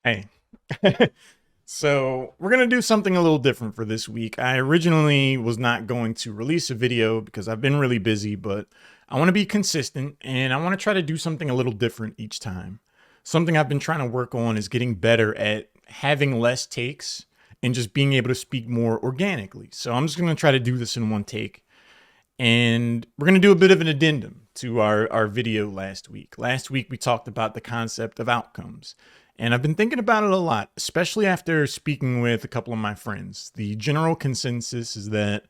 Hey. So we're going to do something a little different for this week. I originally was not going to release a video because I've been really busy, but I want to be consistent and I want to try to do something a little different each time. Something I've been trying to work on is getting better at having less takes and just being able to speak more organically. So I'm just going to try to do this in one take. And we're going to do a bit of an addendum to our video last week. Last week, we talked about the concept of outcomes. And I've been thinking about it a lot, especially after speaking with a couple of my friends. The general consensus is that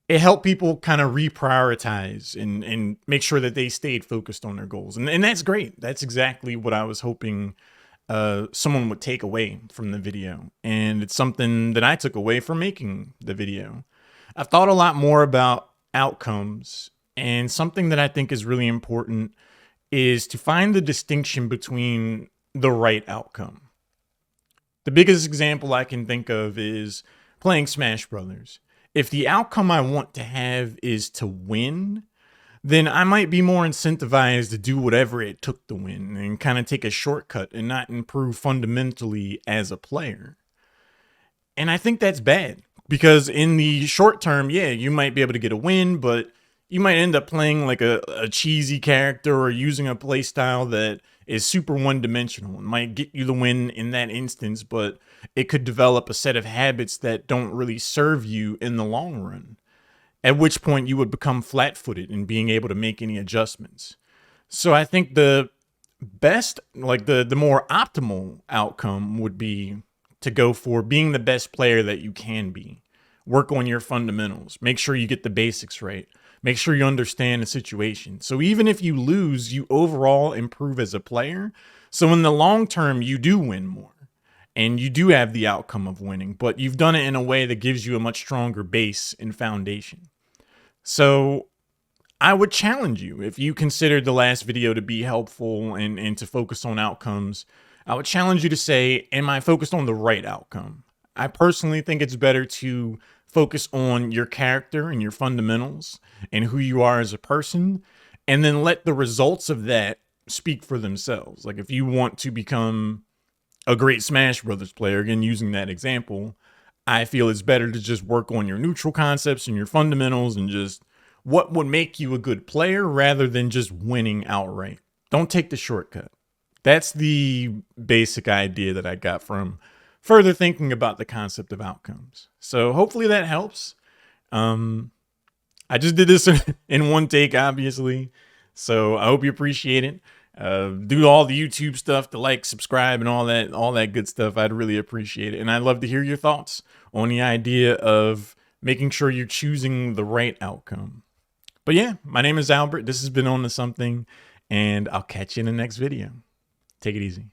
it helped people kind of reprioritize and make sure that they stayed focused on their goals. And that's great. That's exactly what I was hoping someone would take away from the video. And it's something that I took away from making the video. I've thought a lot more about outcomes, and something that I think is really important is to find the distinction between the right outcome. The biggest example I can think of is playing Smash Brothers. If the outcome I want to have is to win, then I might be more incentivized to do whatever it took to win and kind of take a shortcut and not improve fundamentally as a player. And I think that's bad because in the short term, yeah, you might be able to get a win, but you might end up playing like a cheesy character or using a play style that is super one dimensional. It might get you the win in that instance, but it could develop a set of habits that don't really serve you in the long run. At which point you would become flat footed in being able to make any adjustments. So I think the best, like the more optimal outcome would be to go for being the best player that you can be. Work on your fundamentals. Make sure you get the basics right. Make sure you understand the situation. So even if you lose, you overall improve as a player. So in the long term, you do win more and you do have the outcome of winning, but you've done it in a way that gives you a much stronger base and foundation. So I would challenge you, if you considered the last video to be helpful and to focus on outcomes, I would challenge you to say, am I focused on the right outcome? I personally think it's better to focus on your character and your fundamentals and who you are as a person, and then let the results of that speak for themselves. Like if you want to become a great Smash Brothers player, again, using that example, I feel it's better to just work on your neutral concepts and your fundamentals and just what would make you a good player rather than just winning outright. Don't take the shortcut. That's the basic idea that I got from further thinking about the concept of outcomes. So hopefully that helps. I just did this in one take, obviously. So I hope you appreciate it. Do all the YouTube stuff, to like, subscribe, and all that good stuff. I'd really appreciate it. And I'd love to hear your thoughts on the idea of making sure you're choosing the right outcome. But yeah, my name is Albert. This has been On to Something, and I'll catch you in the next video. Take it easy.